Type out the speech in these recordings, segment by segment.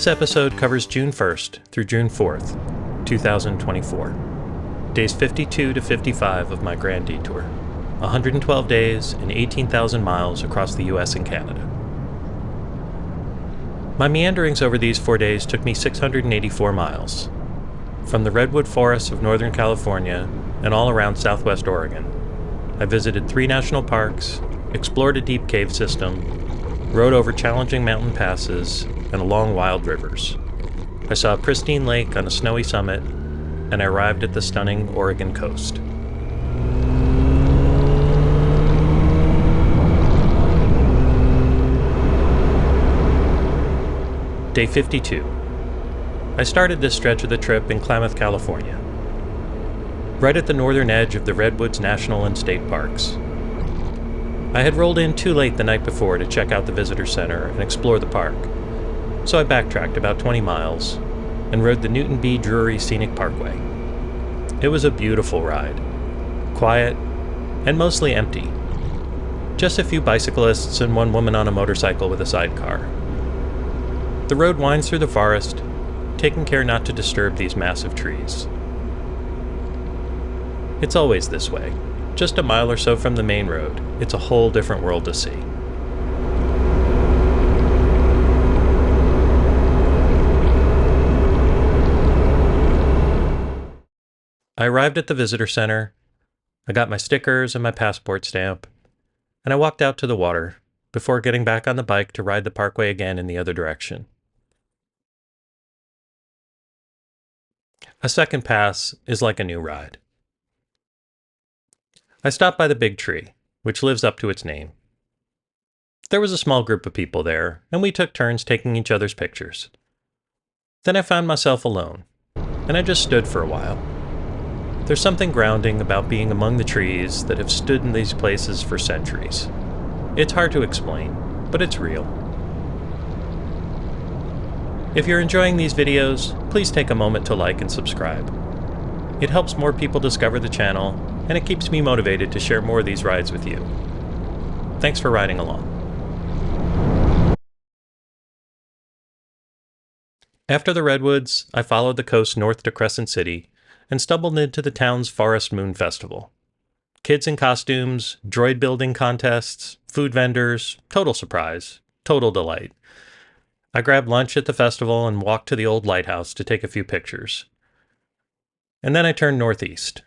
This episode covers June 1st through June 4th, 2024. Days 52 to 55 of My Grand Detour. 112 days and 18,000 miles across the US and Canada. My meanderings over these 4 days took me 684 miles. From the Redwood forests of Northern California and all around Southwest Oregon, I visited 3 national parks, explored a deep cave system, rode over challenging mountain passes, and along wild rivers. I saw a pristine lake on a snowy summit, and I arrived at the stunning Oregon coast. Day 52. I started this stretch of the trip in Klamath, California, right at the northern edge of the Redwoods National and State Parks. I had rolled in too late the night before to check out the visitor center and explore the park, so I backtracked about 20 miles and rode the Newton B. Drury Scenic Parkway. It was a beautiful ride, quiet and mostly empty. Just a few bicyclists and one woman on a motorcycle with a sidecar. The road winds through the forest, taking care not to disturb these massive trees. It's always this way. Just a mile or so from the main road, it's a whole different world to see. I arrived at the visitor center, I got my stickers and my passport stamp, and I walked out to the water before getting back on the bike to ride the parkway again in the other direction. A second pass is like a new ride. I stopped by the big tree, which lives up to its name. There was a small group of people there, and we took turns taking each other's pictures. Then I found myself alone, and I just stood for a while. There's something grounding about being among the trees that have stood in these places for centuries. It's hard to explain, but it's real. If you're enjoying these videos, please take a moment to like and subscribe. It helps more people discover the channel, and it keeps me motivated to share more of these rides with you. Thanks for riding along. After the Redwoods, I followed the coast north to Crescent City and stumbled into the town's Forest Moon Festival. Kids in costumes, droid building contests, food vendors, total surprise, total delight. I grabbed lunch at the festival and walked to the old lighthouse to take a few pictures. And then I turned northeast.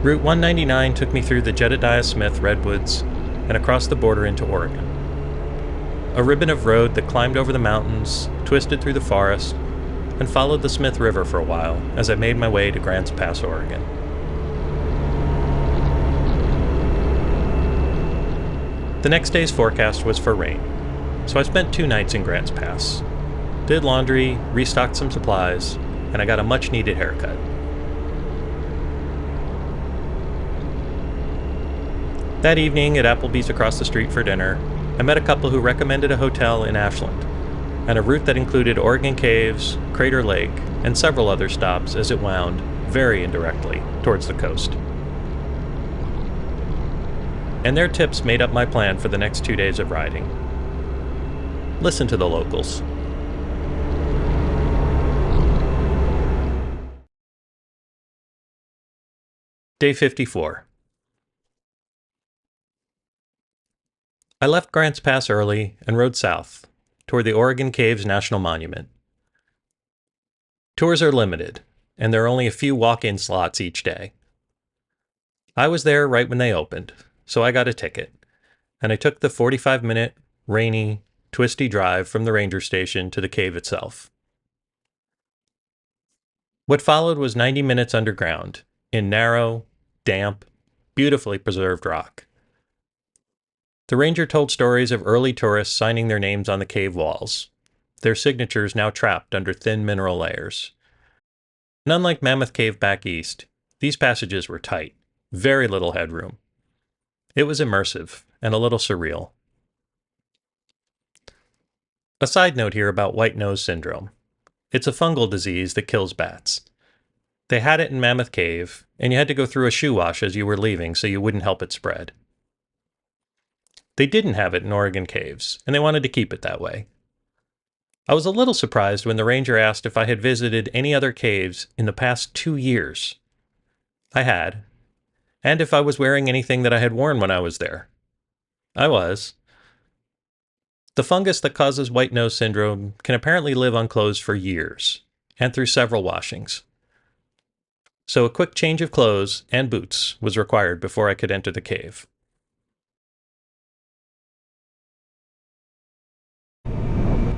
Route 199 took me through the Jedediah Smith Redwoods and across the border into Oregon. A ribbon of road that climbed over the mountains, twisted through the forest, and followed the Smith River for a while as I made my way to Grants Pass, Oregon. The next day's forecast was for rain, so I spent 2 nights in Grants Pass. Did laundry, restocked some supplies, and I got a much-needed haircut. That evening at Applebee's across the street for dinner, I met a couple who recommended a hotel in Ashland, and a route that included Oregon Caves, Crater Lake, and several other stops as it wound, very indirectly, towards the coast. And their tips made up my plan for the next 2 days of riding. Listen to the locals. Day 54. I left Grants Pass early and rode south, toward the Oregon Caves National Monument. Tours are limited, and there are only a few walk-in slots each day. I was there right when they opened, so I got a ticket, and I took the 45-minute, rainy, twisty drive from the ranger station to the cave itself. What followed was 90 minutes underground, in narrow, damp, beautifully preserved rock. The ranger told stories of early tourists signing their names on the cave walls, their signatures now trapped under thin mineral layers. And unlike Mammoth Cave back east, these passages were tight, very little headroom. It was immersive and a little surreal. A side note here about white nose syndrome. It's a fungal disease that kills bats. They had it in Mammoth Cave, and you had to go through a shoe wash as you were leaving so you wouldn't help it spread. They didn't have it in Oregon caves, and they wanted to keep it that way. I was a little surprised when the ranger asked if I had visited any other caves in the past 2 years. I had, and if I was wearing anything that I had worn when I was there. I was. The fungus that causes white nose syndrome can apparently live on clothes for years, and through several washings. So a quick change of clothes and boots was required before I could enter the cave.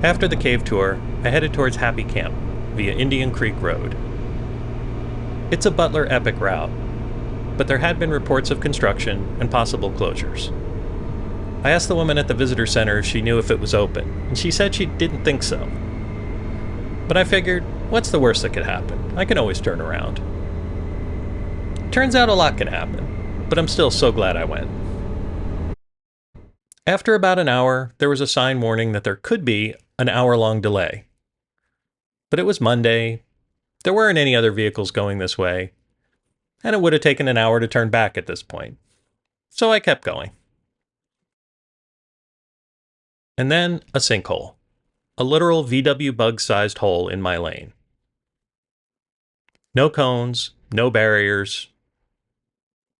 After the cave tour, I headed towards Happy Camp via Indian Creek Road. It's a Butler epic route, but there had been reports of construction and possible closures. I asked the woman at the visitor center if she knew if it was open, and she said she didn't think so. But I figured, what's the worst that could happen? I can always turn around. Turns out a lot can happen, but I'm still so glad I went. After about an hour, there was a sign warning that there could be an hour-long delay. But it was Monday, there weren't any other vehicles going this way, and it would have taken an hour to turn back at this point. So I kept going. And then a sinkhole. A literal VW bug-sized hole in my lane. No cones, no barriers.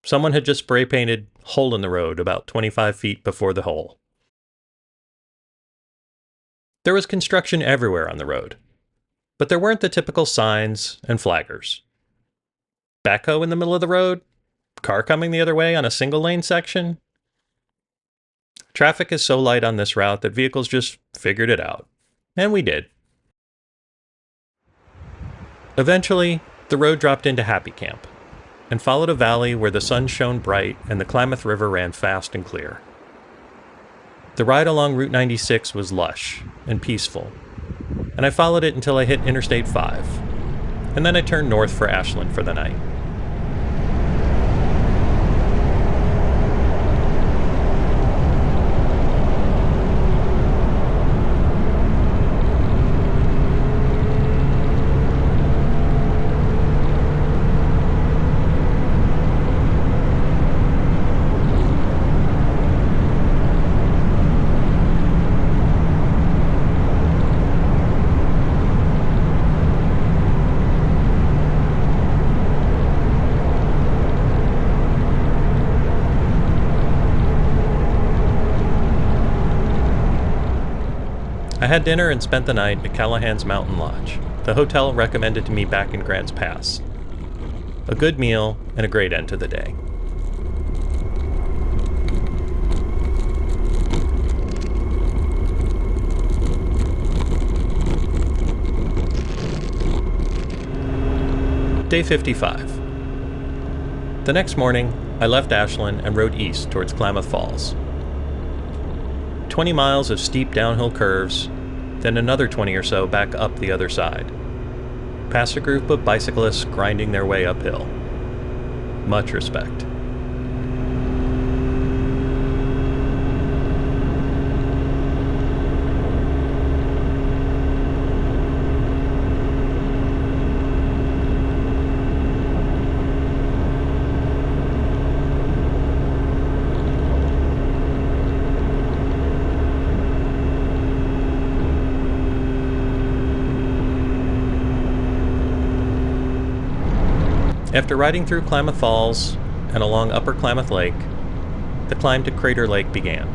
Someone had just spray-painted "hole in the road" about 25 feet before the hole. There was construction everywhere on the road, but there weren't the typical signs and flaggers. Backhoe in the middle of the road? Car coming the other way on a single-lane section? Traffic is so light on this route that vehicles just figured it out. And we did. Eventually, the road dropped into Happy Camp, and followed a valley where the sun shone bright and the Klamath River ran fast and clear. The ride along Route 96 was lush and peaceful, and I followed it until I hit Interstate 5, and then I turned north for Ashland for the night. I had dinner and spent the night at Callahan's Mountain Lodge, the hotel recommended to me back in Grants Pass. A good meal and a great end to the day. Day 55. The next morning, I left Ashland and rode east towards Klamath Falls. 20 miles of steep downhill curves, then another 20 or so back up the other side, past a group of bicyclists grinding their way uphill. Much respect. After riding through Klamath Falls and along Upper Klamath Lake, the climb to Crater Lake began.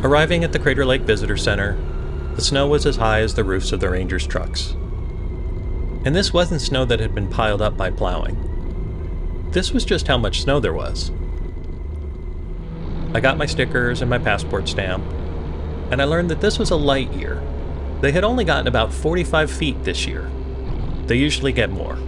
Arriving at the Crater Lake Visitor Center, the snow was as high as the roofs of the rangers' trucks. And this wasn't snow that had been piled up by plowing. This was just how much snow there was. I got my stickers and my passport stamp, and I learned that this was a light year. They had only gotten about 45 feet this year. They usually get more.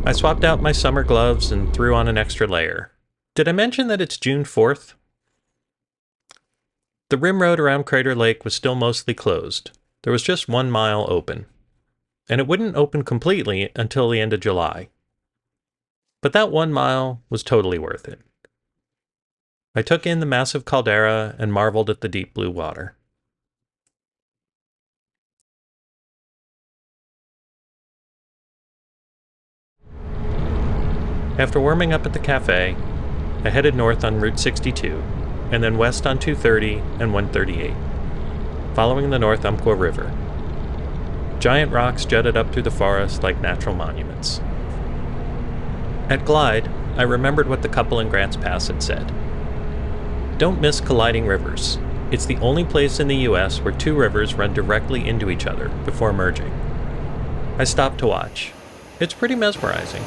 I swapped out my summer gloves and threw on an extra layer. Did I mention that it's June 4th? The rim road around Crater Lake was still mostly closed. There was just 1 mile open. And it wouldn't open completely until the end of July. But that 1 mile was totally worth it. I took in the massive caldera and marveled at the deep blue water. After warming up at the cafe, I headed north on Route 62, and then west on 230 and 138, following the North Umpqua River. Giant rocks jutted up through the forest like natural monuments. At Glide, I remembered what the couple in Grants Pass had said. Don't miss colliding rivers. It's the only place in the US where two rivers run directly into each other before merging. I stopped to watch. It's pretty mesmerizing.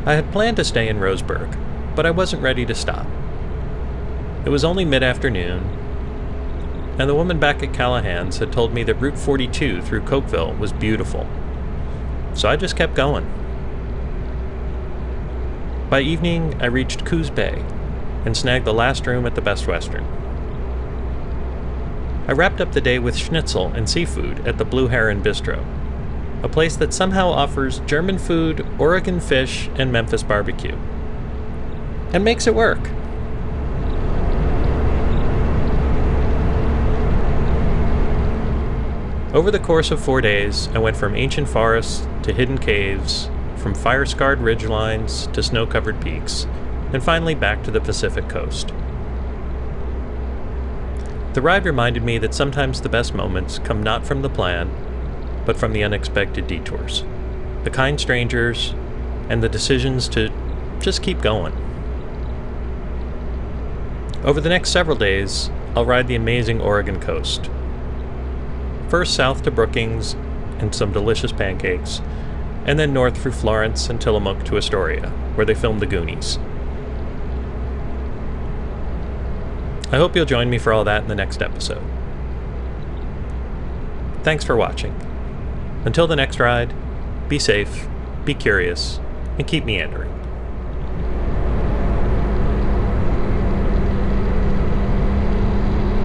I had planned to stay in Roseburg, but I wasn't ready to stop. It was only mid-afternoon, and the woman back at Callahan's had told me that Route 42 through Cokeville was beautiful. So I just kept going. By evening, I reached Coos Bay and snagged the last room at the Best Western. I wrapped up the day with schnitzel and seafood at the Blue Heron Bistro, a place that somehow offers German food, Oregon fish, and Memphis barbecue. And makes it work. Over the course of 4 days, I went from ancient forests to hidden caves, from fire-scarred ridgelines to snow-covered peaks, and finally back to the Pacific coast. The ride reminded me that sometimes the best moments come not from the plan, but from the unexpected detours, the kind strangers, and the decisions to just keep going. Over the next several days, I'll ride the amazing Oregon coast. First south to Brookings and some delicious pancakes, and then north through Florence and Tillamook to Astoria, where they filmed the Goonies. I hope you'll join me for all that in the next episode. Thanks for watching. Until the next ride, be safe, be curious, and keep meandering.